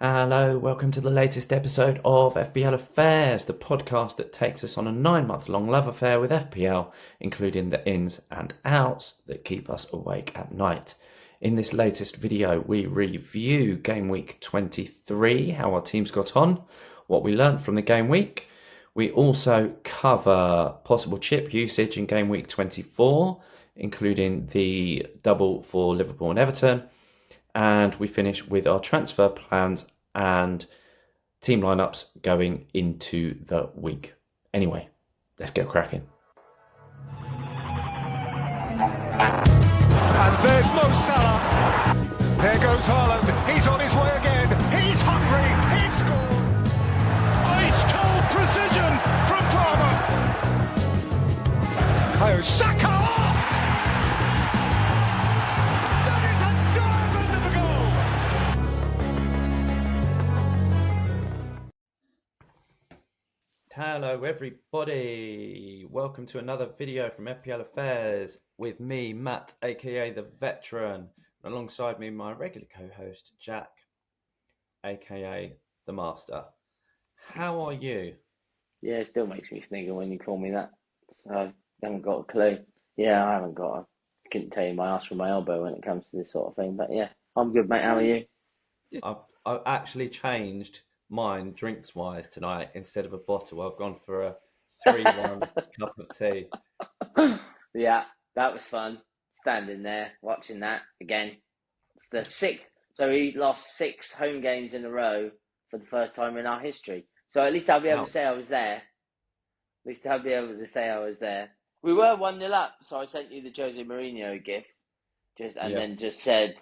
Hello, welcome to the latest episode of FPL Affairs, the podcast that takes us on a 9-month-long love affair with FPL, including the ins and outs that keep us awake at night. In this latest video, we review Game Week 23, how our teams got on, what we learned from the game week. We also cover possible chip usage in Game Week 24, including the double for Liverpool and Everton. And we finish with our transfer plans and team lineups going into the week. Anyway, let's get cracking. And there's Mo Salah. There goes Haaland. He's on his way again. He's hungry. He scored. Ice cold precision from Palmer. Kayo Saka. That is a diamond of a goal. Hello everybody, welcome to another video from FPL Affairs with me, Matt, aka The Veteran, and alongside me my regular co-host, Jack, aka The Master. How are you? Yeah, it still makes me snigger when you call me that. So I haven't got a clue. Yeah, I couldn't tell you my ass from my elbow when it comes to this sort of thing. But yeah, I'm good, mate. How are you? I've actually changed mine drinks-wise tonight. Instead of a bottle, I've gone for a 3-1 cup of tea. Yeah, that was fun. Standing there, watching that again. It's the sixth. So we lost 6 home games in a row for the first time in our history. So at least I'll be able Wow. to say I was there. At least I'll be able to say I was there. We were 1-0 up, so I sent you the Jose Mourinho gift, then just said,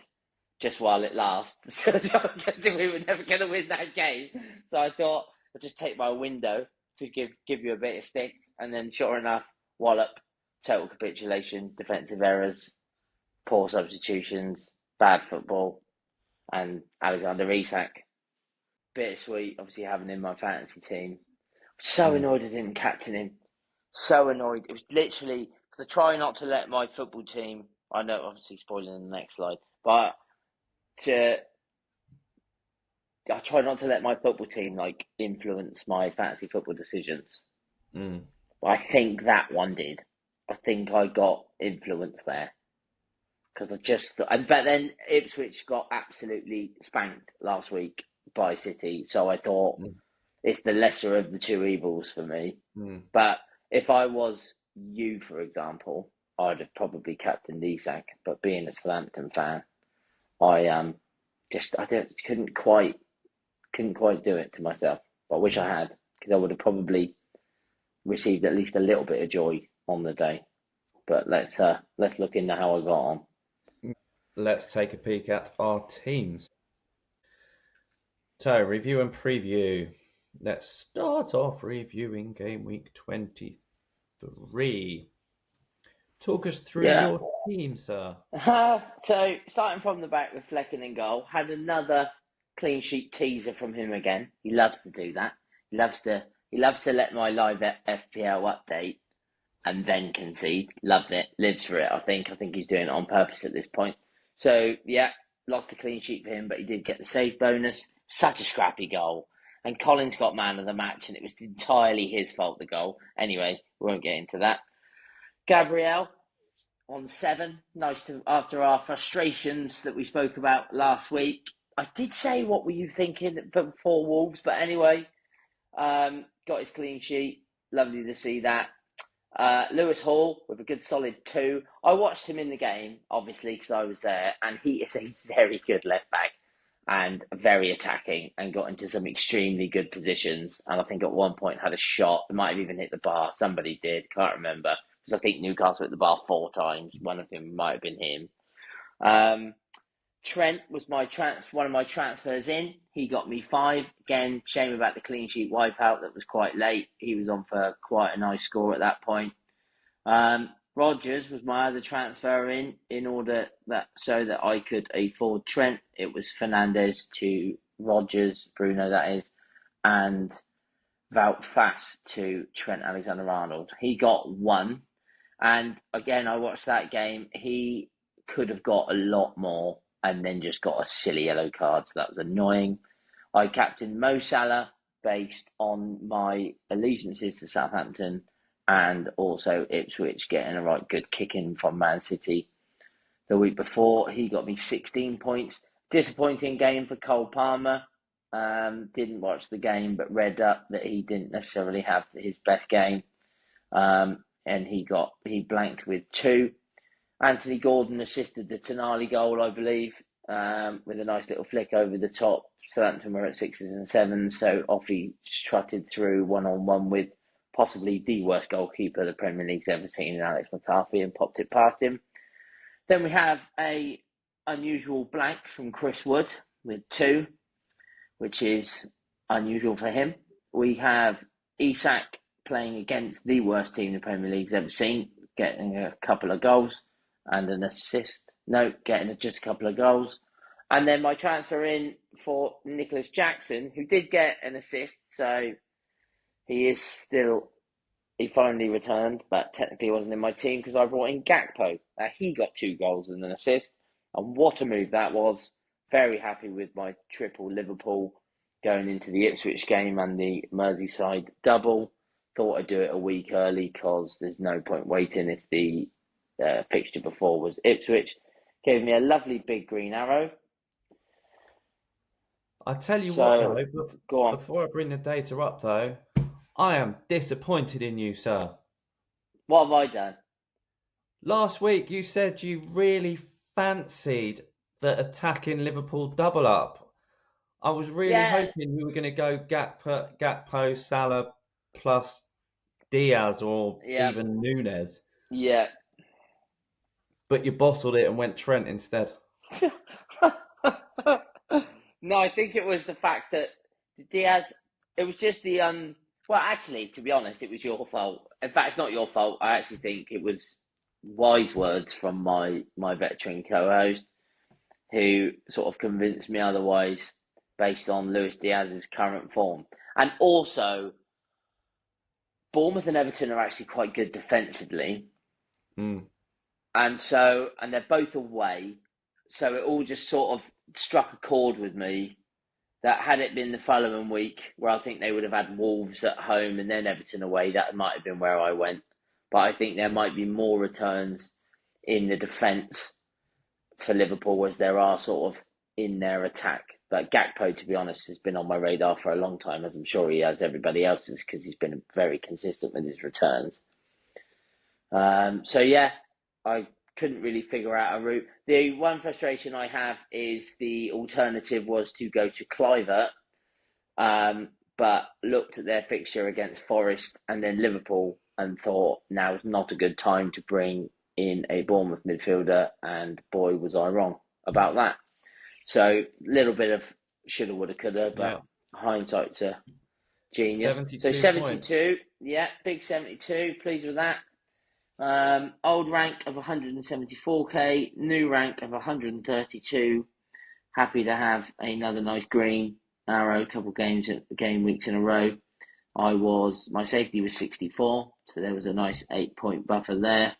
just while it lasts. So I'm guessing we were never going to win that game. So I thought I'd just take my window to give you a bit of stick, and then sure enough, wallop, total capitulation, defensive errors, poor substitutions, bad football, and Alexander Isak. Bittersweet, obviously having him in my fantasy team. So annoyed I didn't captain him. So annoyed. It was literally because I try not to let my football team. I know, obviously, spoiling in the next slide, but I try not to let my football team influence my fantasy football decisions. But I think that one did. I think I got influence there because but then Ipswich got absolutely spanked last week by City, so I thought it's the lesser of the two evils for me. But if I was you, for example, I'd have probably captained Isak. But being a Southampton fan, I couldn't quite do it to myself. But I wish I had, because I would have probably received at least a little bit of joy on the day. But let's look into how I got on. Let's take a peek at our teams. So, review and preview. Let's start off reviewing Game Week 23. Talk us through your team, sir. So, starting from the back with Flecken in goal, had another clean sheet teaser from him again. He loves to do that. He loves to let my live FPL update and then concede. Loves it. Lives for it, I think. I think he's doing it on purpose at this point. So, yeah, lost a clean sheet for him, but he did get the save bonus. Such a scrappy goal. And Collins got man of the match, and it was entirely his fault, the goal. Anyway, we won't get into that. Gabriel on 7. Nice to, after our frustrations that we spoke about last week. I did say, what were you thinking before Wolves? But anyway, got his clean sheet. Lovely to see that. Lewis Hall with a good solid 2. I watched him in the game, obviously, because I was there, and he is a very good left back and very attacking, and got into some extremely good positions. And I think at one point had a shot. It might have even hit the bar. Somebody did. Can't remember. Because I think Newcastle hit the bar 4 times. One of them might have been him. Trent was one of my transfers in. He got me 5. Again, shame about the clean sheet wipeout that was quite late. He was on for quite a nice score at that point. Rodgers was my other transfer in order so that I could afford Trent. It was Fernandes to Rodgers, Bruno that is, and Wout Fass to Trent Alexander-Arnold. He got 1. And again, I watched that game. He could have got a lot more and then just got a silly yellow card, so that was annoying. I captained Mo Salah based on my allegiances to Southampton and also Ipswich getting a right good kick in from Man City the week before. He got me 16 points. Disappointing game for Cole Palmer. Didn't watch the game, but read up that he didn't necessarily have his best game. And he blanked with 2. Anthony Gordon assisted the Tonali goal, I believe, with a nice little flick over the top. Southampton were at 6s and 7s, so off he trotted through 1-on-1 with possibly the worst goalkeeper the Premier League's ever seen in Alex McCarthy and popped it past him. Then we have a unusual blank from Chris Wood with 2, which is unusual for him. We have Isak playing against the worst team the Premier League's ever seen, getting a couple of goals and an assist. No, getting just a couple of goals. And then my transfer in for Nicholas Jackson, who did get an assist, so he finally returned, but technically wasn't in my team because I brought in Gakpo. He got 2 goals and an assist, and what a move that was. Very happy with my triple Liverpool going into the Ipswich game and the Merseyside double. Thought I'd do it a week early because there's no point waiting if the fixture before was Ipswich. Gave me a lovely big green arrow. I tell you what, though, go on. Before I bring the data up, though, I am disappointed in you, sir. What have I done? Last week, you said you really fancied the attacking Liverpool double up. I was really hoping you were going to go Gakpo, Salah plus Diaz or even Nunes. Yeah. But you bottled it and went Trent instead. No, I think it was the fact that Diaz, it was just the, well, actually, to be honest, it was your fault. In fact, it's not your fault. I actually think it was wise words from my veteran co-host who sort of convinced me otherwise based on Luis Diaz's current form. And also, Bournemouth and Everton are actually quite good defensively. Mm. And they're both away. So it all just sort of struck a chord with me that had it been the following week, where I think they would have had Wolves at home and then Everton away, that might have been where I went. But I think there might be more returns in the defence for Liverpool as there are sort of in their attack. But Gakpo, to be honest, has been on my radar for a long time, as I'm sure he has everybody else's, because he's been very consistent with his returns. I couldn't really figure out a route. The one frustration I have is the alternative was to go to Clivert, but looked at their fixture against Forest and then Liverpool and thought now is not a good time to bring in a Bournemouth midfielder, and boy, was I wrong about that. So a little bit of shoulda, woulda, coulda, but hindsight's a genius. 72 points. Big 72, pleased with that. Old rank of 174k, new rank of 132. Happy to have another nice green arrow, a couple game weeks in a row. My safety was 64, so there was a nice 8-point buffer there.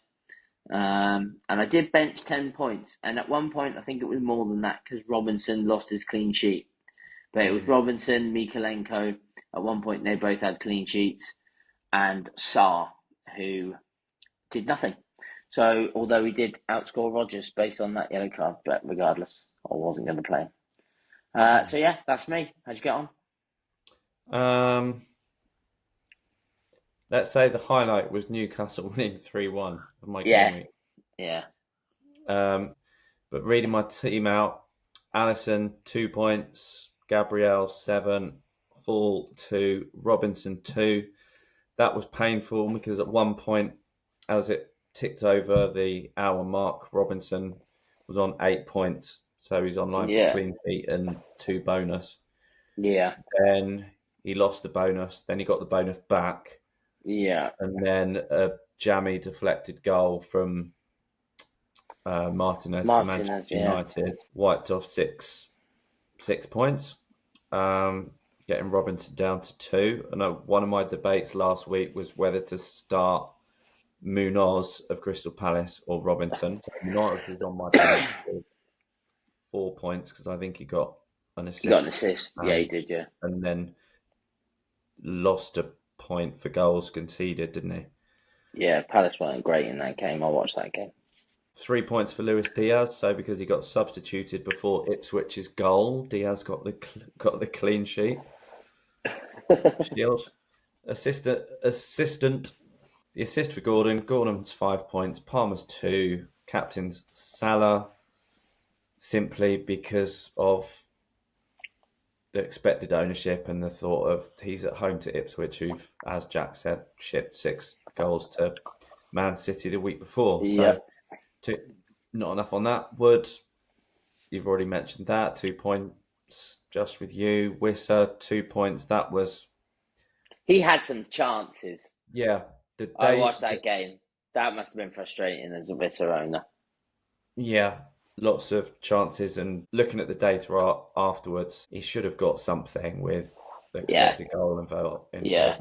And I did bench 10 points, and at one point I think it was more than that because Robinson lost his clean sheet. But it was Robinson, Mikalenko. At one point they both had clean sheets, and Salah, who did nothing. So, although he did outscore Rodgers based on that yellow card, but regardless, I wasn't going to play him. That's me. How'd you get on? Let's say the highlight was Newcastle winning 3-1 of my game week. Yeah. But reading my team out, Allison 2 points, Gabriel 7, Hall 2, Robinson 2. That was painful because at one point, as it ticked over the hour mark, Robinson was on 8 points. So he's on line for clean sheet and 2 bonus. Yeah. Then he lost the bonus. Then he got the bonus back. Yeah. And then a jammy deflected goal from Martinez for Manchester United wiped off 6 points, getting Robinson down to 2. And one of my debates last week was whether to start Munoz of Crystal Palace or Robinson. So Munoz was on my bench with 4 points because I think he got an assist. He got an assist. Yeah, he did. Yeah. And then lost a point for goals conceded, didn't he? Yeah, Palace weren't great in that game. I watched that game. 3 points for Luis Diaz. So because he got substituted before Ipswich's goal, Diaz got the clean sheet. Shield. Assistant. The assist for Gordon. Gordon's 5 points. Palmer's 2. Captain's Salah. Simply because of the expected ownership and the thought of he's at home to Ipswich, who've, as Jack said, shipped 6 goals to Man City the week before. Yeah. So, not enough on that. Wood, you've already mentioned that. 2 points just with you. Wisser, 2 points. That was... He had some chances. Yeah. I watched that game. That must have been frustrating as a Visser owner. Yeah. Lots of chances, and looking at the data afterwards, he should have got something with the expected goal involvement. Yeah.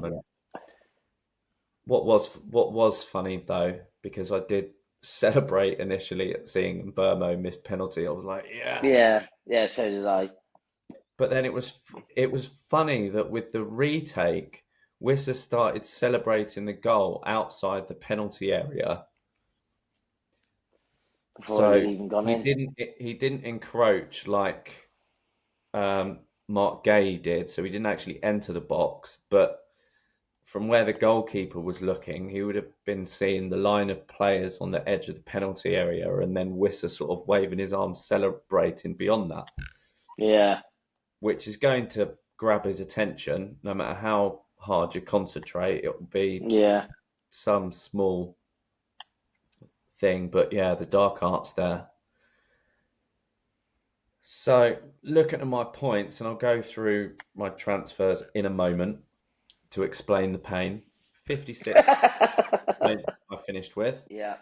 What was funny though, because I did celebrate initially at seeing Burmo miss penalty. I was like, yeah, so did I. But then it was funny that with the retake, Wisser started celebrating the goal outside the penalty area. Before he even gone in. He didn't encroach like Mark Gay did, so he didn't actually enter the box. But from where the goalkeeper was looking, he would have been seeing the line of players on the edge of the penalty area, and then Wisser sort of waving his arms, celebrating beyond that. Yeah. Which is going to grab his attention, no matter how hard you concentrate. It will be some small thing, but yeah, the dark arts there. So looking at my points, and I'll go through my transfers in a moment to explain the pain. 56 points I finished with. Yeah.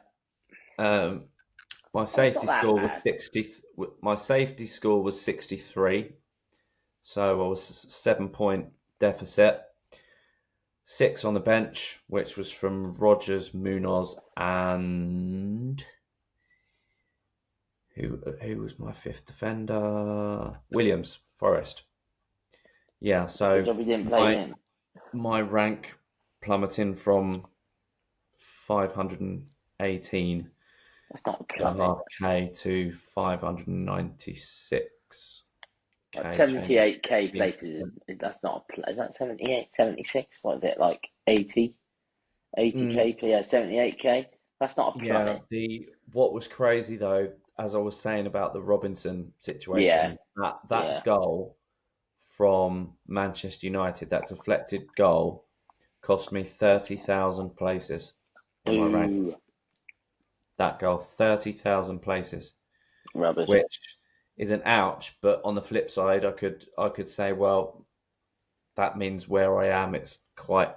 My safety score was 60. My safety score was 63, so I was 7-point deficit. 6 on the bench, which was from Rogers, Munoz, and who was my 5th defender? Williams, Forest. Yeah, so we didn't play him. My rank plummeting from 518 That's not a plummet. K to 596. 78k places. That's not a. Is that 78, 76? What is it, like 80? 80k, yeah, 78k. That's not a plummet. Yeah, what was crazy though, as I was saying about the Robinson situation, that goal from Manchester United, that deflected goal, cost me 30,000 places in my rank. That goal, 30,000 places. Rubbish. Which is an ouch, but on the flip side, I could say, well, that means where I am, it's quite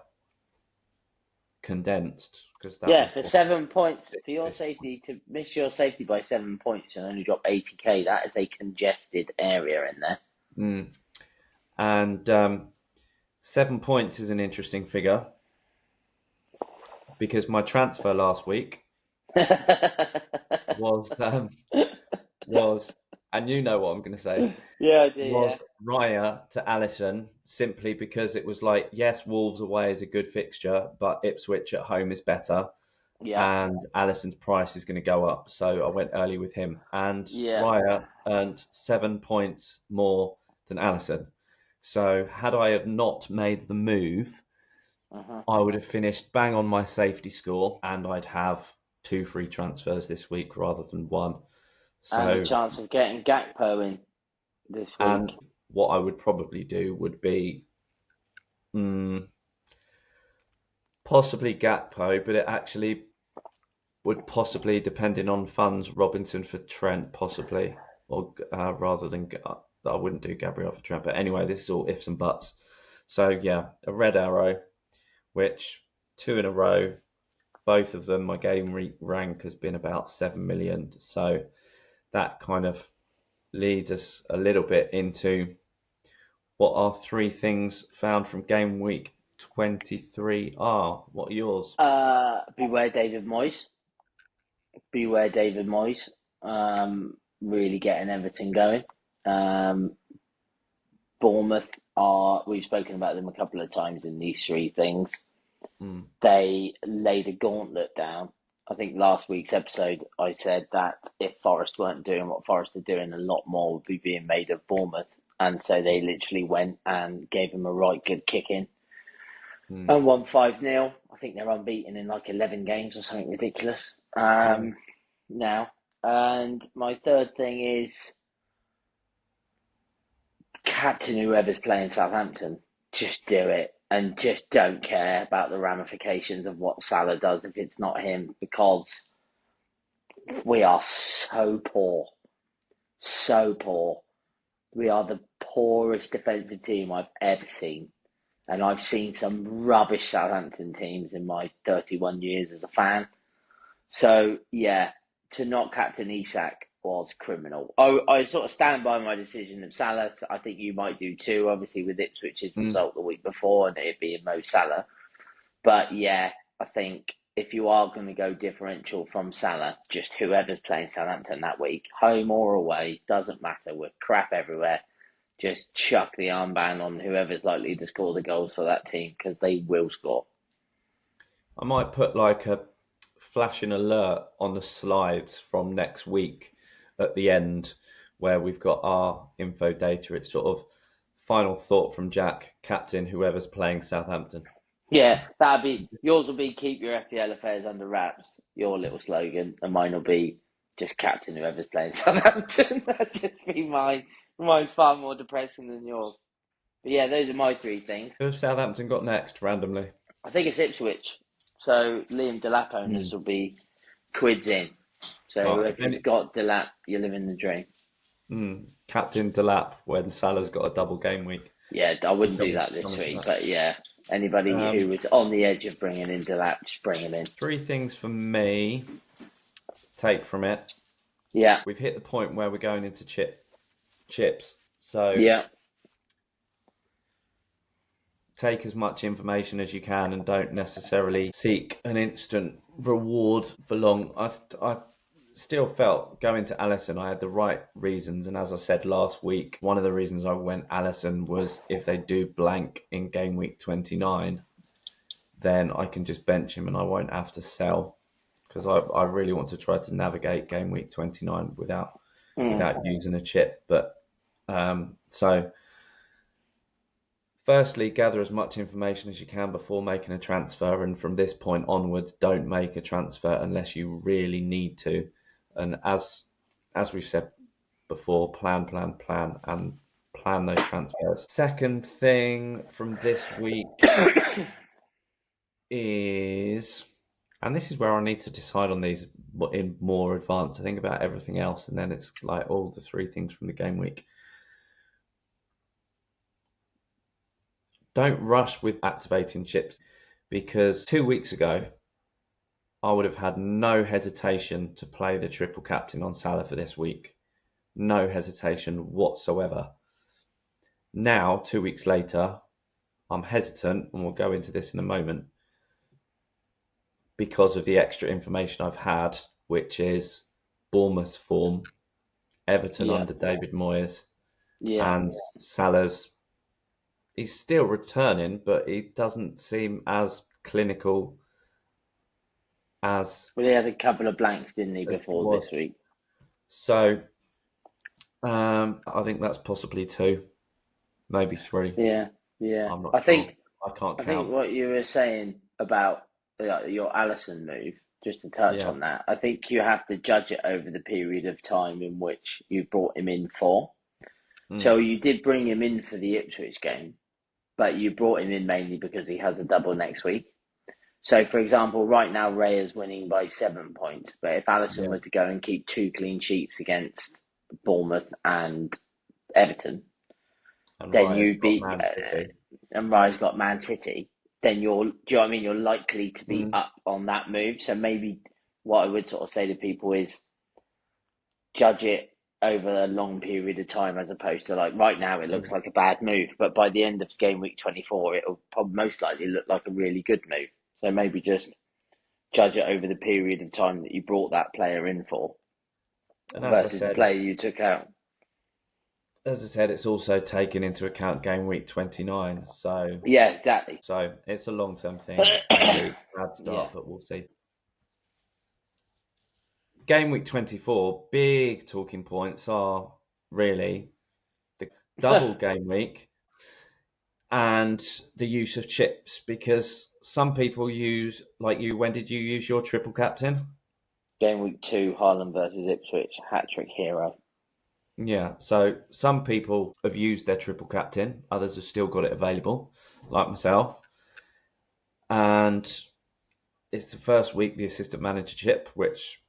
condensed. For 7 points, for your safety, to miss your safety by 7 points and only drop 80k, that is a congested area in there. And 7 points is an interesting figure, because my transfer last week was, and you know what I'm going to say. Yeah, I do. Was Raya to Alisson, simply because it was like, yes, Wolves away is a good fixture, but Ipswich at home is better. Yeah. And Alisson's price is going to go up. So I went early with him. And Raya earned 7 points more than Alisson. So had I have not made the move, I would have finished bang on my safety score, and I'd have 2 free transfers this week rather than 1. So, and a chance of getting Gakpo in this week. And what I would probably do would be possibly Gakpo, but it actually would possibly, depending on funds, Robinson for Trent, possibly, or rather than I wouldn't do Gabriel for Trent. But anyway, this is all ifs and buts. So yeah, a red arrow, which 2 in a row, both of them, my game rank has been about 7 million. So that kind of leads us a little bit into what our 3 things found from game week 23 are. What are yours? Beware David Moyes. Beware David Moyes. Really getting everything going. Bournemouth we've spoken about them a couple of times in these three things. Mm. They laid a gauntlet down. I think last week's episode I said that if Forest weren't doing what Forest are doing, a lot more would be being made of Bournemouth. And so they literally went and gave them a right good kick in and won 5-0. I think they're unbeaten in like 11 games or something ridiculous now. And my third thing is captain whoever's playing Southampton. Just do it and just don't care about the ramifications of what Salah does if it's not him, because we are so poor. So poor. We are the poorest defensive team I've ever seen. And I've seen some rubbish Southampton teams in my 31 years as a fan. So, yeah, to not captain Isak was criminal. I sort of stand by my decision of Salah. I think you might do too, obviously, with Ipswich's result the week before and it being Mo Salah. But, yeah, I think if you are going to go differential from Salah, just whoever's playing Southampton that week, home or away, doesn't matter. We're crap everywhere. Just chuck the armband on whoever's likely to score the goals for that team, because they will score. I might put like a flashing alert on the slides from next week at the end where we've got our info data. It's sort of final thought from Jack, captain whoever's playing Southampton. Yeah, yours will be keep your FPL affairs under wraps, your little slogan, and mine will be just captain whoever's playing Southampton. That'd just be mine. Mine's far more depressing than yours. But yeah, those are my three things. Who have Southampton got next, randomly? I think it's Ipswich. So Liam Delap owners will be quids in. So if you've got Delap, you're living the dream. Captain Delap when Salah's got a double game week. Yeah, I wouldn't do that this week. But yeah, anybody who was on the edge of bringing in Delap, just bring him in. Three things for me take from it. Yeah. We've hit the point where we're going into chips. So yeah, take as much information as you can and don't necessarily seek an instant reward for long. I still felt going to Alisson, I had the right reasons. And as I said last week, one of the reasons I went Alisson was if they do blank in game week 29, then I can just bench him and I won't have to sell, because I really want to try to navigate game week 29 without using a chip. But so firstly, gather as much information as you can before making a transfer, and from this point onwards, don't make a transfer unless you really need to. And as we've said before, plan and plan those transfers. Second thing from this week is, and this is where I need to decide on these in more advance. I think about everything else, and then it's like all the three things from the game week. Don't rush with activating chips, because 2 weeks ago, I would have had no hesitation to play the triple captain on Salah for this week. No hesitation whatsoever. Now, 2 weeks later, I'm hesitant, and we'll go into this in a moment, because of the extra information I've had, which is Bournemouth's form, Everton under David Moyes, and Salah's. He's still returning, but he doesn't seem as clinical as... Well, he had a couple of blanks, didn't he, before this week? So, I think that's possibly 2, maybe 3. Yeah. I'm not sure. I can't count. I think what you were saying about your Alisson move, just to touch on that, I think you have to judge it over the period of time in which you brought him in for. So you did bring him in for the Ipswich game, but you brought him in mainly because he has a double next week. So, for example, right now Raya's winning by 7 points, but if Alisson were to go and keep 2 clean sheets against Bournemouth and Everton, and then you'd be, and Raya's got Man City, then do you know what I mean? You're likely to be up on that move. So maybe what I would sort of say to people is judge it over a long period of time, as opposed to like right now it looks like a bad move, but by the end of game week 24 it'll probably most likely look like a really good move. So maybe just judge it over the period of time that you brought that player in for, and versus the player you took out. as I said, it's also taken into account game week 29. So Yeah, exactly. it's a long-term thing. It's probably a bad start, Yeah. but we'll see. Game week 24, big talking points are really the double game week and the use of chips, because some people use, like you, when did you use your triple captain? Game week 2, Haaland versus Ipswich, hat-trick hero. Yeah, so some people have used their triple captain, others have still got it available, like myself. And it's the first week, the assistant manager chip, which,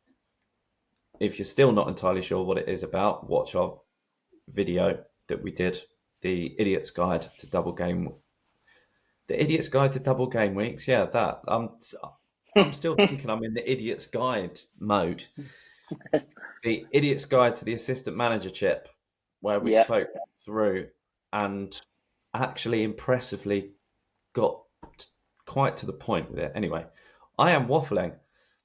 if you're still not entirely sure what it is about, watch our video that we did, the Idiot's Guide to Double Game. The Idiot's Guide to Double Game Weeks. Yeah, that. I'm still thinking I'm in the Idiot's Guide mode. The Idiot's Guide to the Assistant Manager chip, where we Yeah. spoke through and actually impressively got quite to the point with it. Anyway, I am waffling.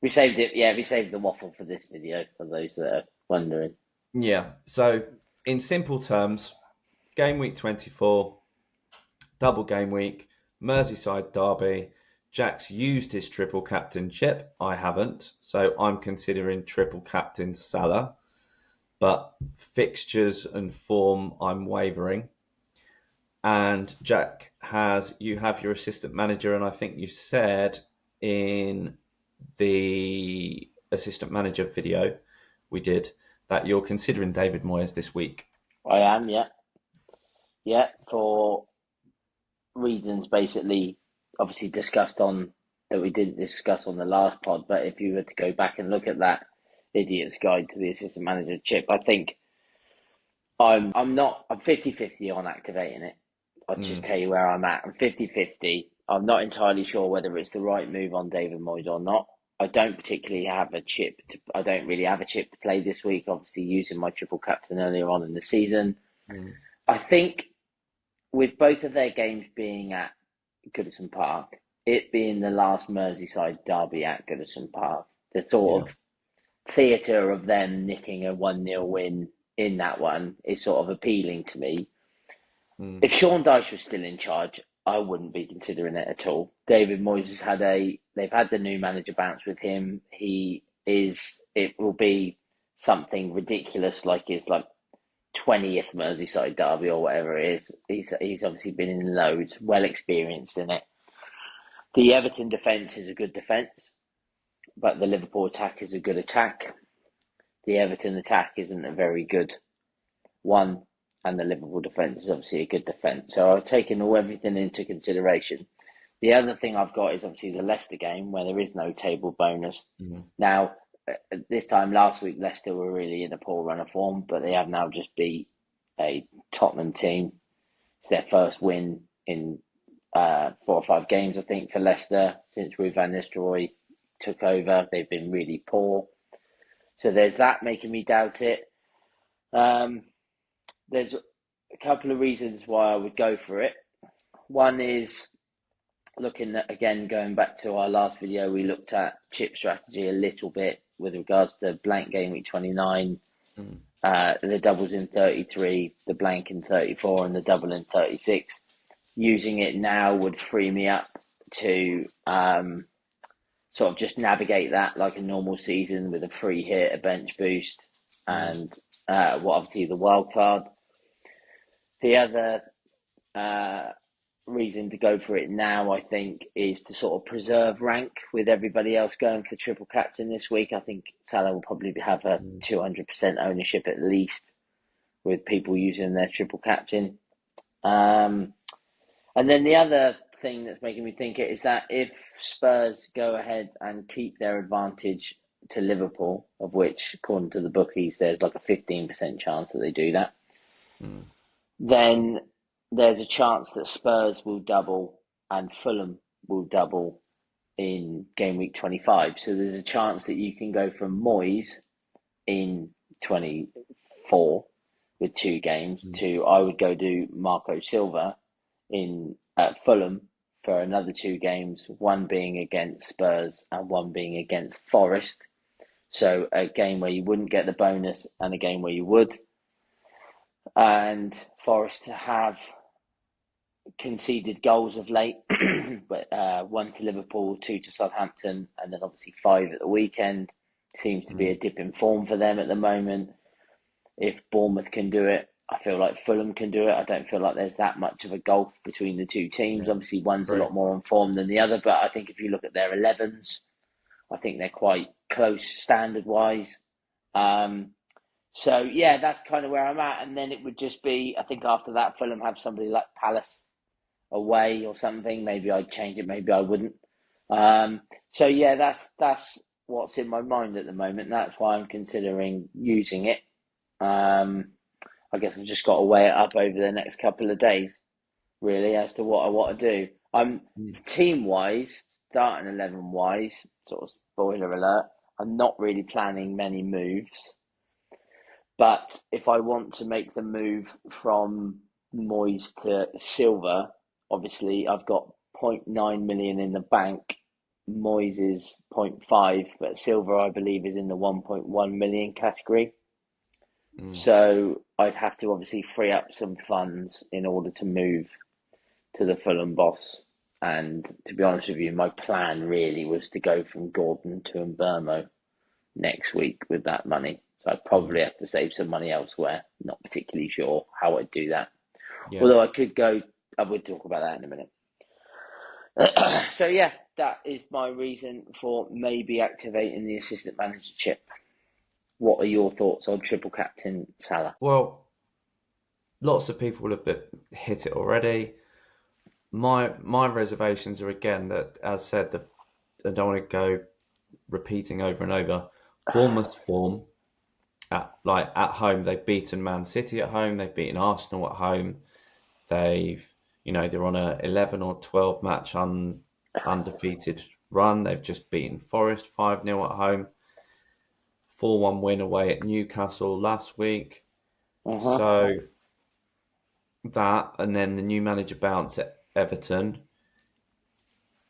We saved it. Yeah, we saved the waffle for this video for those that are wondering. Yeah, so in simple terms, game week 24, double game week, Merseyside derby. Jack's used his triple captain chip. I haven't, so I'm considering triple captain Salah. But fixtures and form, I'm wavering. And Jack you have your assistant manager, and I think you said in the assistant manager video we did that you're considering David Moyes this week. I am, yeah. Yeah, for reasons basically obviously discussed on that we didn't discuss on the last pod, but if you were to go back and look at that Idiot's Guide to the Assistant Manager chip, I think I'm 50-50 on activating it. I'll just tell you where I'm at. I'm 50-50. I'm not entirely sure whether it's the right move on David Moyes or not. I don't particularly have a chip. I don't really have a chip to play this week, obviously using my triple captain earlier on in the season. I think with both of their games being at Goodison Park, it being the last Merseyside derby at Goodison Park, the sort of theatre of them nicking a 1-0 win in that one is sort of appealing to me. If Sean Dyche was still in charge, I wouldn't be considering it at all. David Moyes they've had the new manager bounce with him. It will be something ridiculous like his 20th Merseyside derby or whatever it is. He's obviously been in loads, well experienced in it. The Everton defence is a good defence, but the Liverpool attack is a good attack. The Everton attack isn't a very good one, and the Liverpool defence is obviously a good defence. So I've taken everything into consideration. The other thing I've got is obviously the Leicester game, where there is no table bonus. Now, this time last week, Leicester were really in a poor run of form, but they have now just beat a Tottenham team. It's their first win in 4 or 5 games, I think, for Leicester since Ruud van Nistelrooy took over. They've been really poor. So there's that making me doubt it. There's a couple of reasons why I would go for it. One is looking at, again, going back to our last video, we looked at chip strategy a little bit with regards to blank game week 29, the doubles in 33, the blank in 34, and the double in 36. Using it now would free me up to sort of just navigate that like a normal season with a free hit, a bench boost, and obviously the wild card. The other reason to go for it now, I think, is to sort of preserve rank with everybody else going for triple captain this week. I think Salah will probably have a 200% ownership at least with people using their triple captain. And then the other thing that's making me think it is that if Spurs go ahead and keep their advantage to Liverpool, of which, according to the bookies, there's like a 15% chance that they do that, then there's a chance that Spurs will double and Fulham will double in game week 25. So there's a chance that you can go from Moyes in 24 with 2 games to, I would go do Marco Silva at Fulham for another 2 games, one being against Spurs and one being against Forest. So a game where you wouldn't get the bonus and a game where you would. and Forest have conceded goals of late, but 1 to Liverpool, 2 to Southampton, and then obviously 5 at the weekend. Seems to be a dip in form for them at the moment. If Bournemouth can do it, I feel like Fulham can do it. I don't feel like there's that much of a gulf between the two teams. Yeah. Obviously, one's Right. a lot more on form than the other, but I think if you look at their 11s, I think they're quite close standard-wise. So, yeah, that's kind of where I'm at. And then it would just be, I think after that, Fulham have somebody like Palace away or something. Maybe I'd change it, maybe I wouldn't. So, yeah, that's what's in my mind at the moment. That's why I'm considering using it. I guess I've just got to weigh it up over the next couple of days, really, as to what I want to do. I'm team-wise, starting 11-wise, sort of spoiler alert, I'm not really planning many moves. But if I want to make the move from Moyes to Silva, obviously I've got 0.9 million in the bank. Moyes is 0.5, but Silva, I believe, is in the 1.1 million category. So I'd have to obviously free up some funds in order to move to the Fulham boss. And to be honest with you, my plan really was to go from Gordon to Mbermo next week with that money. So I'd probably have to save some money elsewhere. Not particularly sure how I'd do that. Yeah. Although I would talk about that in a minute. So yeah, that is my reason for maybe activating the assistant manager chip. What are your thoughts on triple captain Salah? Well, lots of people have hit it already. My reservations are again that, as said, I don't want to go repeating over and over. Bournemouth's form at home, they've beaten Man City at home, they've beaten Arsenal at home. They're on a 11 or 12 match undefeated run. They've just beaten Forest 5-0 at home. 4-1 win away at Newcastle last week. So that, and then the new manager bounce at Everton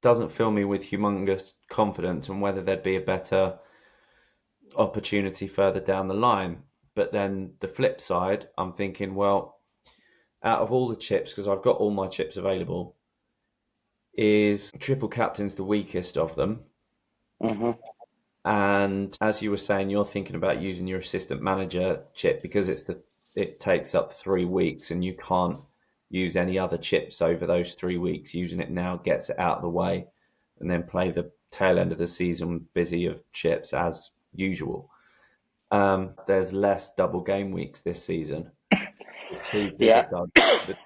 doesn't fill me with humongous confidence on whether there'd be a better opportunity further down the line. But then the flip side, I'm thinking, well, out of all the chips, because I've got all my chips available, is triple captain's the weakest of them. And as you were saying, you're thinking about using your assistant manager chip because it takes up 3 weeks and you can't use any other chips over those 3 weeks. Using it now gets it out of the way and then play the tail end of the season busy of chips as usual. There's less double game weeks this season. The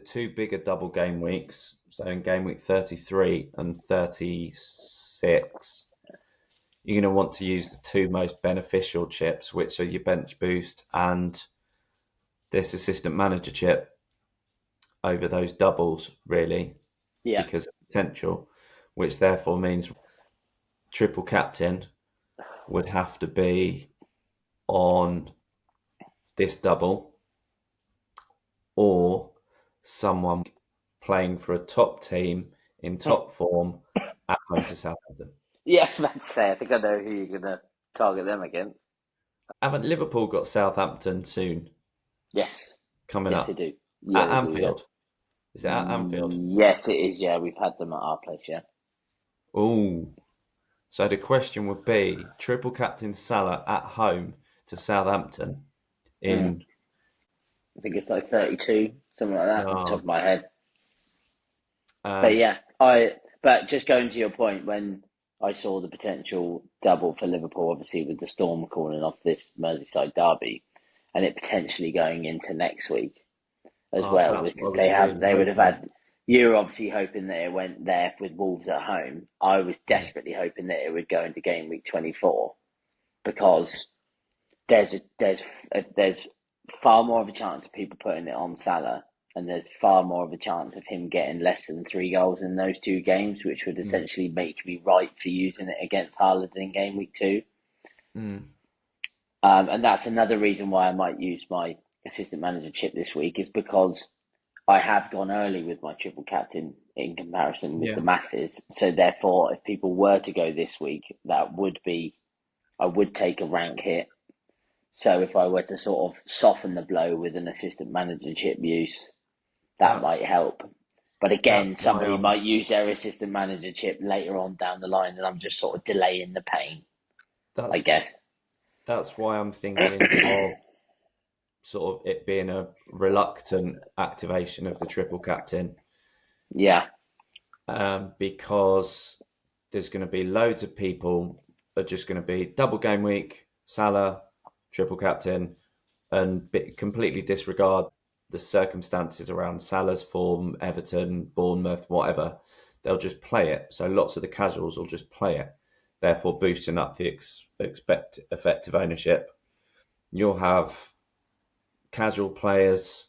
two bigger double game weeks, so in game week 33 and 36, you're going to want to use the two most beneficial chips, which are your bench boost and this assistant manager chip over those doubles, really, because of potential, which therefore means triple captain would have to be on this double or someone playing for a top team in top form at home to Southampton. Yes, I was about to say, I think I know who you're going to target them against. Haven't Liverpool got Southampton soon? Yes. Coming Yes, up. they do. At Yeah, Anfield. Do, yeah. Is it at Anfield? Yes, it is. Yeah, we've had them at our place, yeah. Oh. So the question would be, triple captain Salah at home to Southampton in... I think it's like 32, something like that, off the top of my head. But yeah, but just going to your point, when I saw the potential double for Liverpool, obviously with the Storm calling off this Merseyside derby, and it potentially going into next week as well, because they would have had. You're obviously hoping that it went there with Wolves at home. I was desperately hoping that it would go into game week 24, because there's far more of a chance of people putting it on Salah, and there's far more of a chance of him getting less than 3 goals in those 2 games, which would essentially make me right for using it against Haaland in game week 2. And that's another reason why I might use my assistant manager chip this week, is because I have gone early with my triple captain in comparison with the masses. So therefore, if people were to go this week, I would take a rank hit. So if I were to sort of soften the blow with an assistant managership use, that might help. But again, That's why somebody might use their assistant managership later on down the line, and I'm just sort of delaying the pain, I guess. That's why I'm thinking of sort of it being a reluctant activation of the triple captain, Yeah, because there's going to be loads of people are just going to be double game week, Salah, triple captain, and completely disregard the circumstances around Salah's form, Everton, Bournemouth, whatever. They'll just play it. So lots of the casuals will just play it, therefore boosting up the effective ownership. You'll have casual players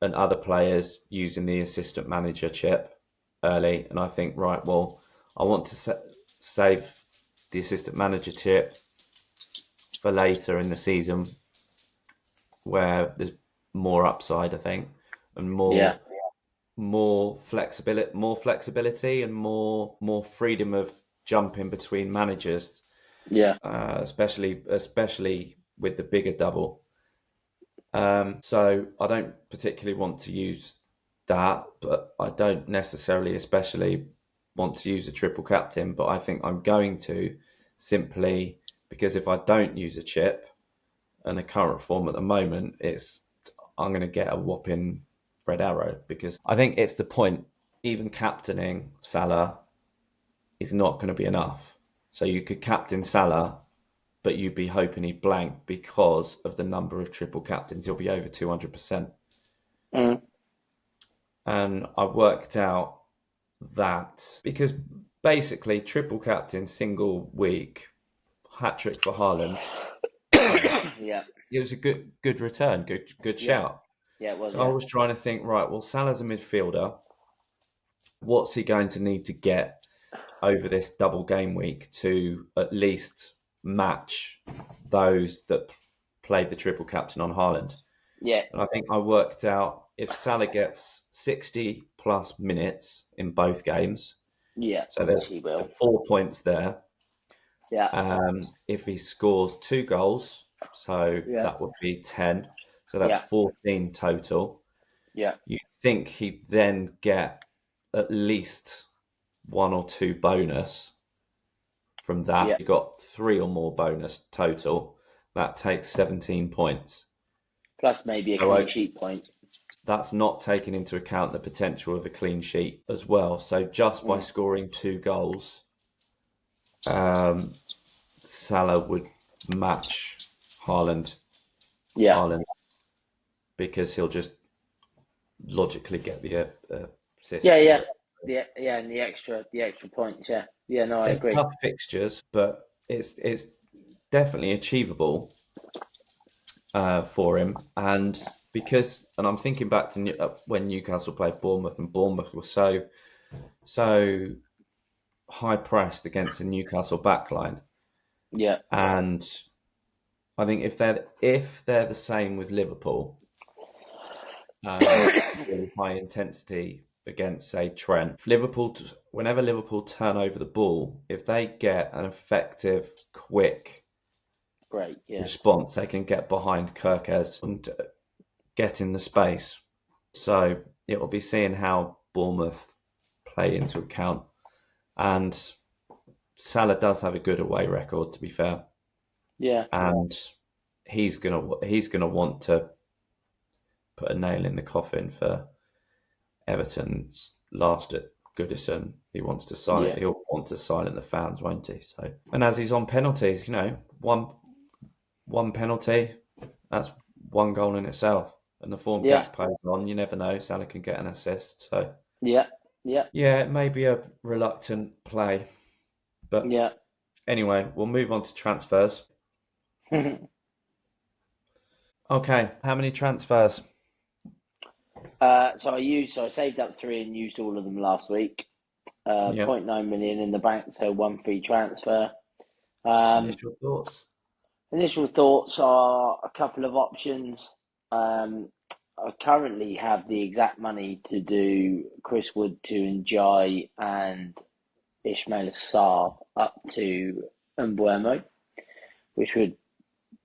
and other players using the assistant manager chip early, and I think, right, well, I want to save the assistant manager chip for later in the season where there's more upside, I think, and more flexibility and more freedom of jumping between managers, especially with the bigger double. So I don't particularly want to use that, but I don't necessarily especially want to use a triple captain, but I think I'm going to, simply because if I don't use a chip and the current form at the moment, I'm going to get a whopping red arrow, because I think it's the point, even captaining Salah is not going to be enough. So you could captain Salah, but you'd be hoping he blank because of the number of triple captains. He'll be over 200%. And I worked out that because basically triple captain single week, hat-trick for Haaland, it was a good return, good shout. Yeah, it was. So I was trying to think, right, well, Salah's a midfielder. What's he going to need to get over this double game week to at least match those that played the triple captain on Haaland? Yeah. And I think I worked out if Salah gets 60 plus minutes in both games, so there's 4 points there. If he scores 2 goals, so that would be 10. So that's 14 total. You think he'd then get at least 1 or 2 bonus from that. You got 3 or more bonus total. That takes 17 points. Plus maybe a clean sheet point. That's not taking into account the potential of a clean sheet as well. So just by scoring 2 goals, Salah would match Haaland. Haaland, because he'll just logically get the assist. And the extra points. No, I agree. Tough fixtures, but it's definitely achievable for him. And I'm thinking back to when Newcastle played Bournemouth, and Bournemouth was so high pressed against the Newcastle backline. And I think if they're the same with Liverpool, really high intensity against, say, Trent. Whenever Liverpool turn over the ball, if they get an effective, quick response, they can get behind Kirkes and get in the space. So it will be seeing how Bournemouth play into account. And Salah does have a good away record, to be fair. And he's gonna want to put a nail in the coffin for Everton's last at Goodison. He'll want to silent the fans, won't he? So, and as he's on penalties, one penalty, that's 1 goal in itself. And the form Gakpo's on, you never know. Salah can get an assist. So it may be a reluctant play, but anyway, we'll move on to transfers. Okay, how many transfers? So I saved up 3 and used all of them last week. 0.9 million in the bank, so 1 free transfer. Initial thoughts? Initial thoughts are a couple of options. I currently have the exact money to do Chris Wood to Njai and Ismail Sarr up to Mbuemo, which would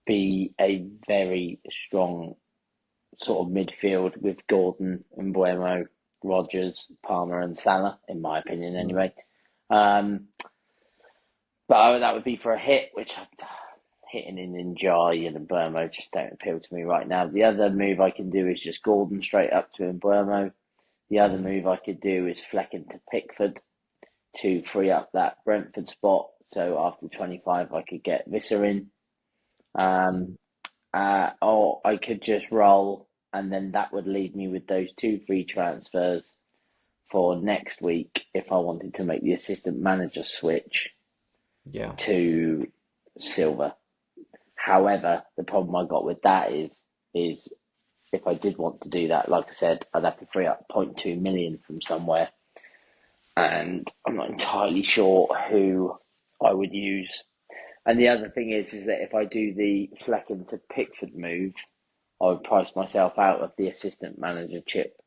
be a very strong sort of midfield with Gordon and Mbeumo, Rodgers, Palmer, and Salah, in my opinion, anyway. But that would be for a hit, which hitting in Njai and Mbeumo just don't appeal to me right now. The other move I can do is just Gordon straight up to Mbeumo. The other move I could do is Flecken to Pickford to free up that Brentford spot. So after 25, I could get Visser in. Or I could just roll, and then that would leave me with those 2 free transfers for next week if I wanted to make the assistant manager switch to Silva. However, the problem I got with that is if I did want to do that, like I said, I'd have to free up 0.2 million from somewhere, and I'm not entirely sure who I would use. And the other thing is that if I do the Flecken to Pickford move, I would price myself out of the assistant manager chip.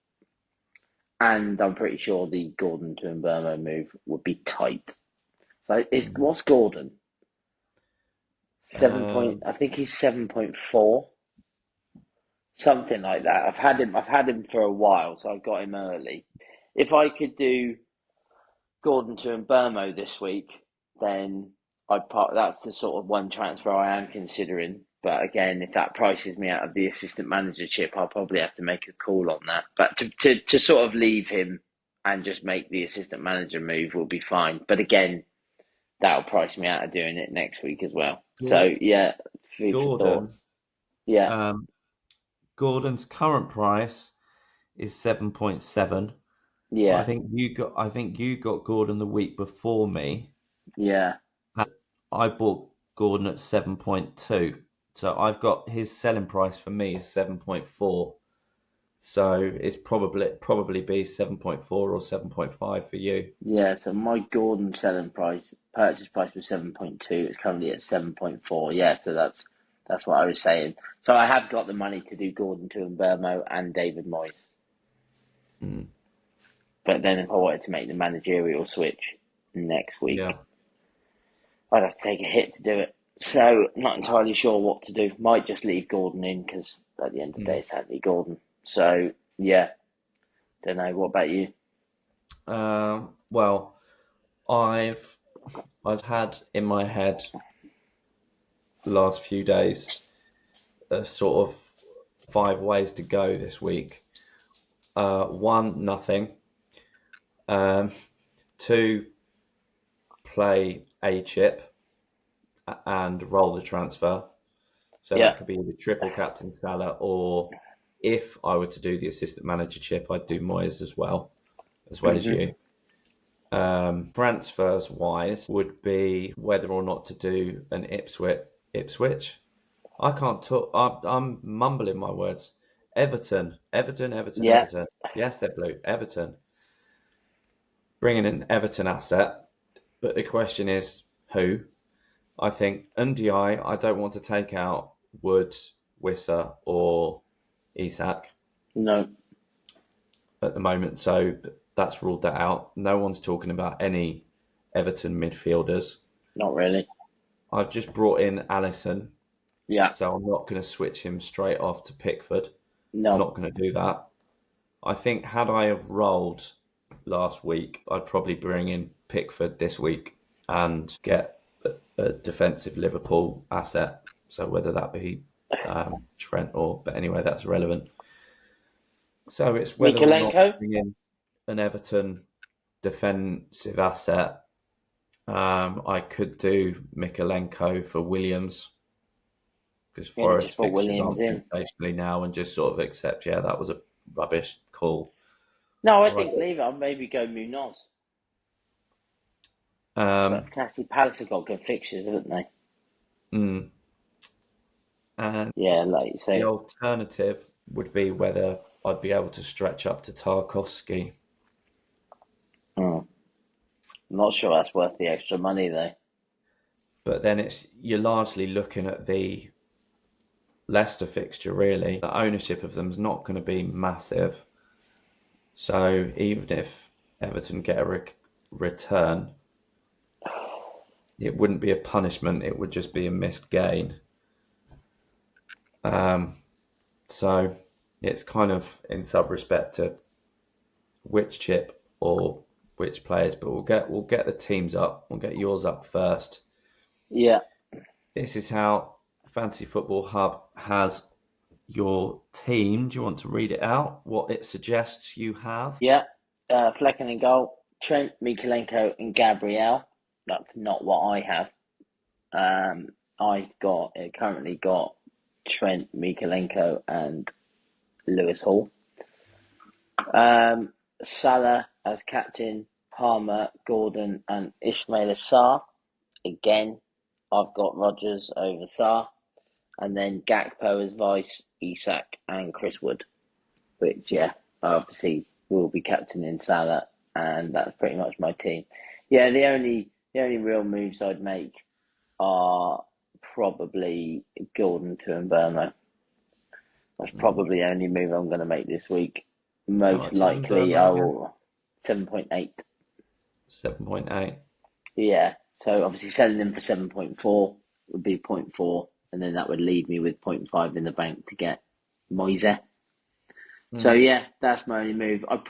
And I'm pretty sure the Gordon to Mbeumo move would be tight. So what's Gordon? I think he's 7.4. Something like that. I've had him for a while, so I got him early. If I could do Gordon to Mbeumo this week, then that's the sort of one transfer I am considering. But again, if that prices me out of the assistant manager chip, I'll probably have to make a call on that. But to sort of leave him and just make the assistant manager move will be fine. But again, that'll price me out of doing it next week as well. So yeah, Gordon. Yeah. Gordon's current price is 7.7. Yeah. I think you got Gordon the week before me. Yeah. I bought Gordon at 7.2. So I've got his selling price for me is 7.4. So it's probably be 7.4 or 7.5 for you. Yeah, so my Gordon purchase price was 7.2. It's currently at 7.4. Yeah, so that's what I was saying. So I have got the money to do Gordon to Mbeumo and David Moyes. But then if I wanted to make the managerial switch next week, I'd have to take a hit to do it. So not entirely sure what to do. Might just leave Gordon in because at the end of the day it's Anthony Gordon. So yeah, don't know. What about you? Well, I've had in my head the last few days a sort of 5 ways to go this week. 1, nothing. 2, play a chip and roll the transfer. So that could be the triple captain Salah, or if I were to do the assistant manager chip, I'd do Moyes as well as you. Transfers wise would be whether or not to do an Ipswich. I can't talk. I'm mumbling my words. Everton. Yes, they're blue. Everton. Bringing an Everton asset, but the question is who? I think Ndiaye, I don't want to take out Wood, Wissa, or Isak. No. At the moment, so that's ruled that out. No one's talking about any Everton midfielders. Not really. I've just brought in Alisson. Yeah. So I'm not going to switch him straight off to Pickford. No. I'm not going to do that. I think had I have rolled last week, I'd probably bring in Pickford this week and get a defensive Liverpool asset. So whether that be Trent but anyway, that's irrelevant. So it's whether or not bring in an Everton defensive asset. I could do Mikalenko for Williams because Forest fixtures aren't sensationally now, and just sort of accept, that was a rubbish call. No, I think leave it. I'll maybe go Munoz. But Crystal Palace have got good fixtures, haven't they? And yeah, like you say. The alternative would be whether I'd be able to stretch up to Tarkowski. I'm not sure that's worth the extra money though. But then you're largely looking at the Leicester fixture really. The ownership of them is not going to be massive. So even if Everton get a return, it wouldn't be a punishment. It would just be a missed gain. So it's kind of in sub-respect to which chip or which players, but we'll get the teams up. We'll get yours up first. Yeah. This is how Fantasy Football Hub has your team. Do you want to read it out? What it suggests you have? Yeah. Flecken in goal, Trent, Mikalenko, and Gabriel. That's not what I have. Currently got Trent, Mikalenko, and Lewis Hall. Salah as captain, Palmer, Gordon, and Ismail Assar. Again, I've got Rodgers over Sarr. And then Gakpo as vice, Isak, and Chris Wood. Which, yeah, obviously will be captaining Salah, and that's pretty much my team. Yeah, the only real moves I'd make are probably Gordon to Mbermo. That's probably the only move I'm going to make this week. Most likely I will 7.8. 7.8. Yeah, so obviously selling them for 7.4 would be 0.4, and then that would leave me with 0.5 in the bank to get Moyes. So yeah, that's my only move. I've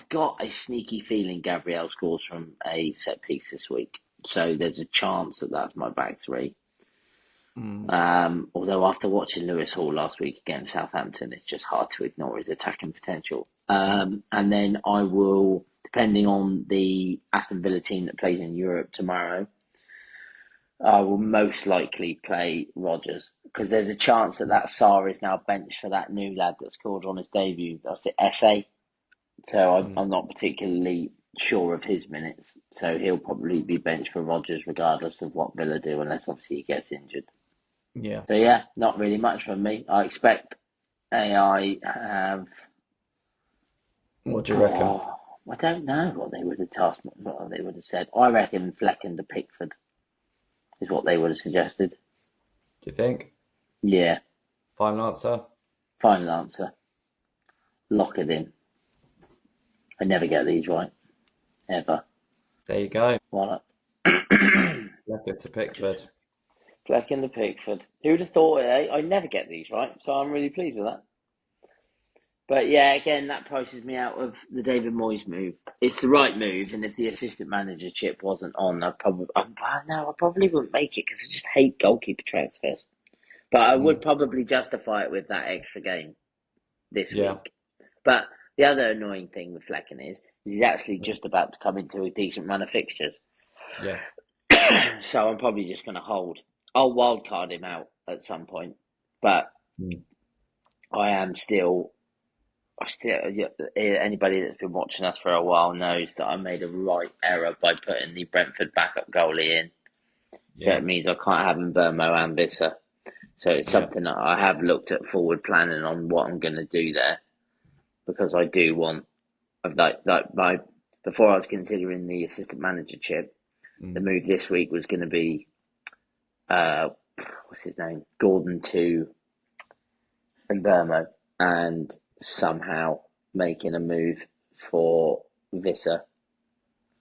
got a sneaky feeling Gabriel scores from a set piece this week. So there's a chance that that's my back three. Although after watching Lewis Hall last week against Southampton, it's just hard to ignore his attacking potential. And then I will, depending on the Aston Villa team that plays in Europe tomorrow, I will most likely play Rodgers, because there's a chance that Sarr is now benched for that new lad that scored on his debut. That's the SA. So I'm not particularly sure of his minutes. So he'll probably be benched for Rodgers regardless of what Villa do, unless obviously he gets injured. Yeah. So yeah, not really much from me. I expect AI have... What do you reckon? I don't know what they would have tasked, what they would have said. I reckon Flecken to Pickford is what they would have suggested. Do you think? Yeah. Final answer? Final answer. Lock it in. I never get these right. Ever. There you go. What up? Lecker to Pickford. Flecken to Pickford. Who'd have thought it, eh? I never get these right, so I'm really pleased with that. But yeah, again, that prices me out of the David Moyes move. It's the right move, and if the assistant manager chip wasn't on, I probably wouldn't make it, because I just hate goalkeeper transfers. But I would probably justify it with that extra game this week. But the other annoying thing with Flecken is he's actually just about to come into a decent run of fixtures. Yeah. So I'm probably just going to hold. I'll wildcard him out at some point, but anybody that's been watching us for a while knows that I made a right error by putting the Brentford backup goalie in. So it means I can't have Mbermo and Visser. So it's something that I have looked at forward planning on what I'm going to do there, because I do want, before I was considering the assistant manager chip, the move this week was going to be, what's his name, Gordon to Mbermo, and somehow making a move for Visser.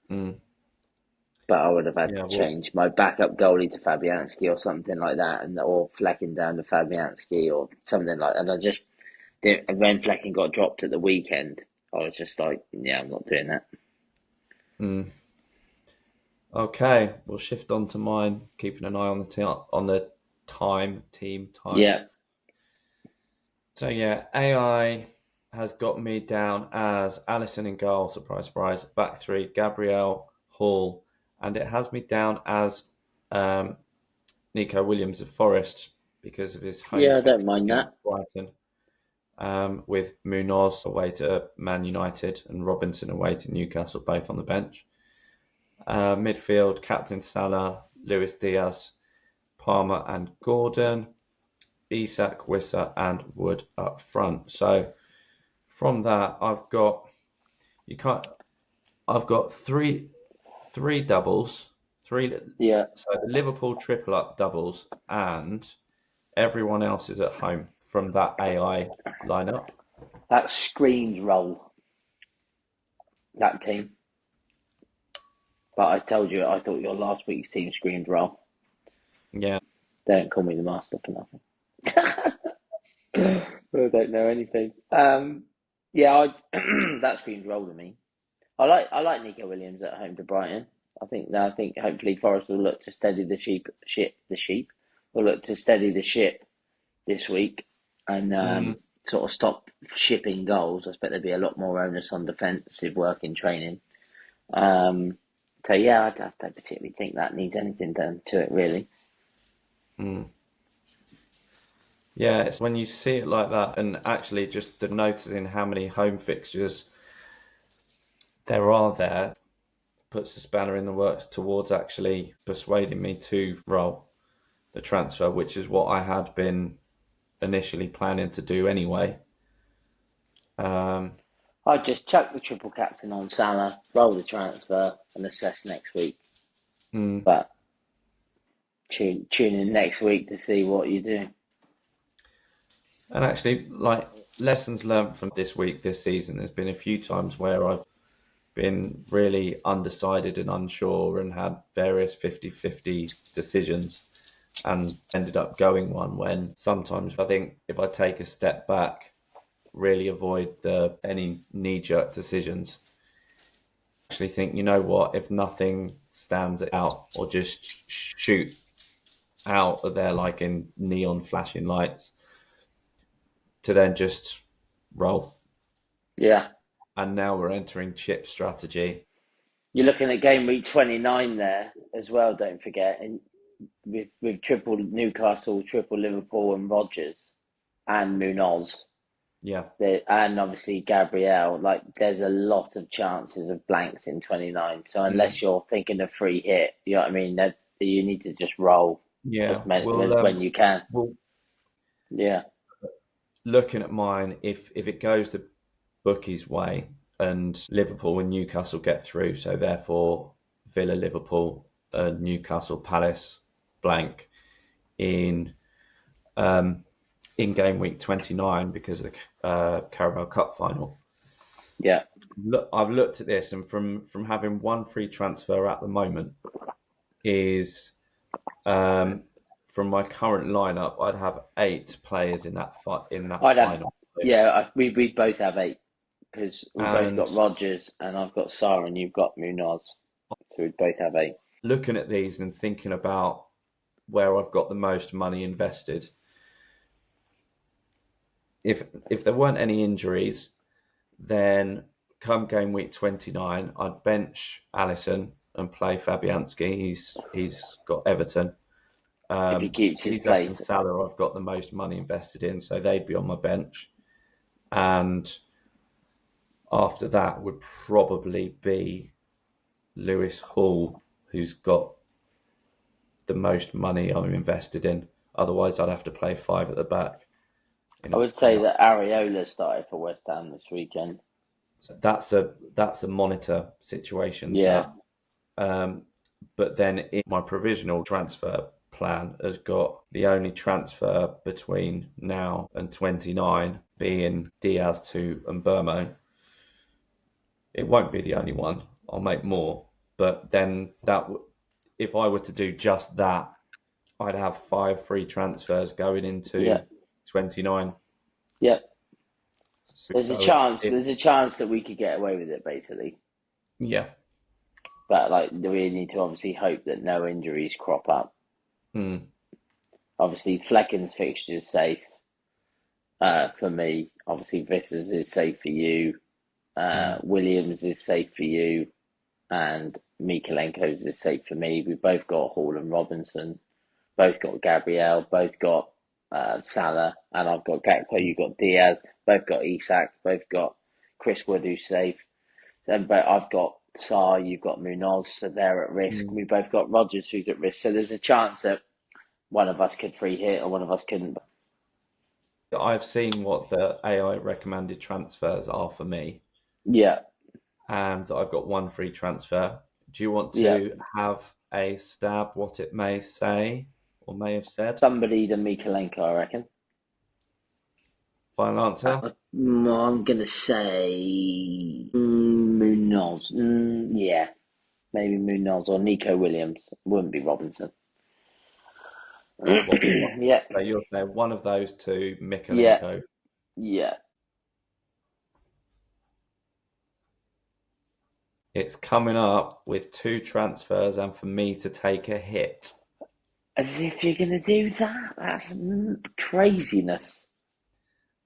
But I would have had to change my backup goalie to Fabianski or something like that, or Flecken down to Fabianski or something like that. And I just, when Flecken got dropped at the weekend, I was just like, yeah, I'm not doing that. Okay, we'll shift on to mine, keeping an eye on the team time. Yeah. So yeah, AI has got me down as Alisson in goal, surprise, surprise, back three, Gabriel, Hall, and it has me down as Nico Williams of Forest because of his home. Yeah, I don't mind that. Brighton, with Munoz away to Man United and Robinson away to Newcastle, both on the bench. Midfield, Captain Salah, Luis Diaz, Palmer and Gordon, Isak, Wissa and Wood up front. So from that, I've got three doubles, Yeah. So the Liverpool triple up doubles, and everyone else is at home from that AI lineup. That screams roll. That team. But I told you, I thought your last week's team screamed roll. Yeah. Don't call me the master for nothing. I don't know anything. That screams role to me. I like Nico Williams at home to Brighton. I think hopefully Forest will look to steady the sheep will look to steady the ship this week and sort of stop shipping goals. I expect there'll be a lot more onus on defensive work in training. So yeah, I don't particularly think that needs anything done to it really. Yeah, it's when you see it like that, and actually just the noticing how many home fixtures there are there puts a spanner in the works towards actually persuading me to roll the transfer, which is what I had been initially planning to do anyway. I'd just chuck the triple captain on Salah, roll the transfer, and assess next week. But tune in next week to see what you do. And actually, like, lessons learned from this week, this season, there's been a few times where I've been really undecided and unsure and had various 50-50 decisions and ended up going one, when sometimes I think if I take a step back, really avoid any knee-jerk decisions, actually think, you know what, if nothing stands out, or just shoot out of there like in neon flashing lights, to then just roll. Yeah. And now we're entering chip strategy. You're looking at Gameweek 29 there as well, don't forget. And with triple Newcastle, triple Liverpool and Rodgers and Munoz. Yeah. And obviously Gabriel, like there's a lot of chances of blanks in 29. So unless you're thinking a free hit, you know what I mean, that you need to just roll when you can. Yeah. Looking at mine, if it goes the bookies' way and Liverpool and Newcastle get through, so therefore Villa, Liverpool, Newcastle, Palace, blank in game week 29 because of the Carabao Cup final. Yeah. I've looked at this, and from having one free transfer at the moment is from my current lineup, I'd have 8 players in that final. We both have 8 because we both got Rodgers and I've got Salah and you've got Munoz, so we both have 8. Looking at these and thinking about where I've got the most money invested, if there weren't any injuries, then come game week 29, I'd bench Alisson and play Fabianski. He's got Everton. If he keeps his place. And Salah, I've got the most money invested in, so they'd be on my bench. And after that would probably be Lewis Hall, who's got the most money I'm invested in. Otherwise, I'd have to play 5 at the back. I would say that Areola started for West Ham this weekend. So that's a monitor situation. Yeah. But then in my provisional transfer plan has got the only transfer between now and 29 being Diaz to Mbeumo. It won't be the only one. I'll make more. But then if I were to do just that, I'd have 5 free transfers going into 29. Yeah. There's a chance that we could get away with it, basically. Yeah. But we need to obviously hope that no injuries crop up. Obviously, Flecken's fixture is safe for me. Obviously, Vissers is safe for you. Williams is safe for you. And Mikalenko's is safe for me. We've both got Hall and Robinson. Both got Gabriel. Both got Salah. And I've got Gakpo. You've got Diaz. Both got Isak. Both got Chris Wood, who's safe. But I've got Sarr. You've got Munoz. So they're at risk. We both got Rodgers, who's at risk. So there's a chance that one of us could free hit or one of us couldn't. I've seen what the AI recommended transfers are for me. Yeah. And I've got 1 free transfer. Do you want to have a stab what it may say or may have said? Somebody to Mikalenko, I reckon. Final answer? I'm going to say Munoz. Yeah. Maybe Munoz or Nico Williams. Wouldn't be Robinson. Yeah, So you're saying one of those two, yeah, Mikalenko. yeah. It's coming up with 2 transfers and for me to take a hit. As if you're gonna do that? That's craziness.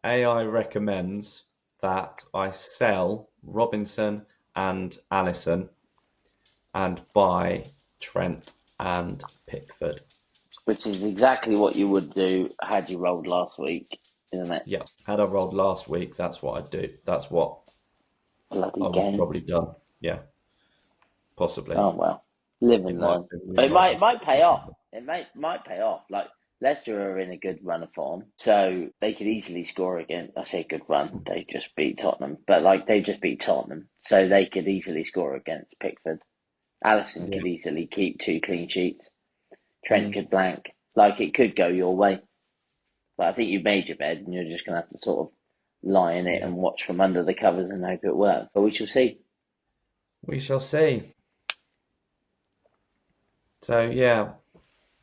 AI recommends that I sell Robinson and Allison and buy Trent and Pickford. Which is exactly what you would do had you rolled last week, isn't it? Yeah, had I rolled last week, that's what I'd do. That's what Bloody I would game. probably done. Yeah, possibly. Oh well, live It and might learn. have been But me it right might this. it might pay off. It might pay off. Like Leicester are in a good run of form, so they could easily score again. I say good run. They just beat Tottenham, but like they just beat Tottenham, so they could easily score against Pickford. Allison Yeah. could easily keep 2 clean sheets. Trent Mm. could blank. Like it could go your way. But I think you've made your bed, and you're just gonna have to sort of lie in it Yeah. and watch from under the covers and hope it works. But we shall see. We shall see. So yeah,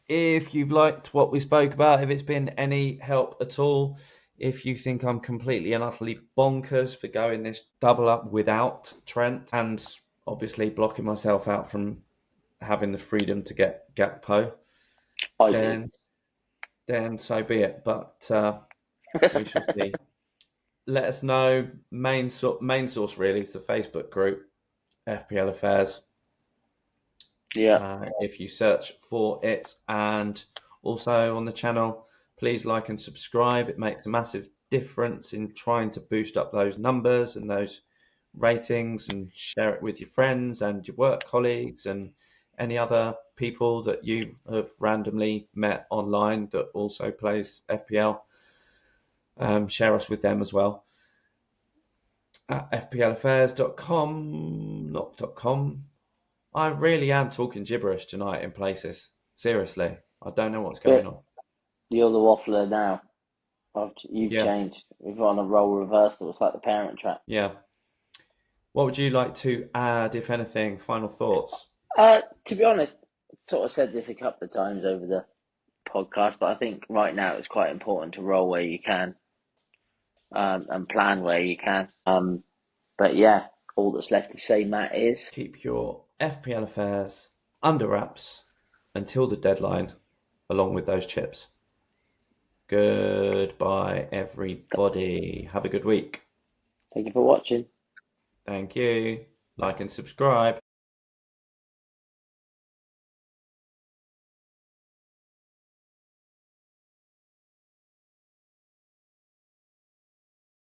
if you've liked what we spoke about, if it's been any help at all, if you think I'm completely and utterly bonkers for going this double up without Trent and obviously blocking myself out from having the freedom to get Gakpo, I do. then so be it. But we shall see. Let us know. Main source really is the Facebook group FPL Affairs. Yeah. If you search for it, and also on the channel, please like and subscribe. It makes a massive difference in trying to boost up those numbers and those ratings, and share it with your friends and your work colleagues and any other people that you have randomly met online that also plays FPL. Share us with them as well at fplaffairs.com, not .com. I really am talking gibberish tonight in places. Seriously, I don't know what's going But on. you're the waffler now. You've Yeah, changed. We've on a role reversal. It's like the Parent Trap. yeah. What would you like to add, if anything? Final thoughts? To be honest, sort of said this a couple of times over the podcast, but I think right now it's quite important to roll where you can, and plan where you can. But yeah, all that's left to say, Matt, is Keep your FPL affairs under wraps until the deadline, along with those chips. Goodbye, everybody. Have a good week. thank you for watching. Thank you. Like and subscribe.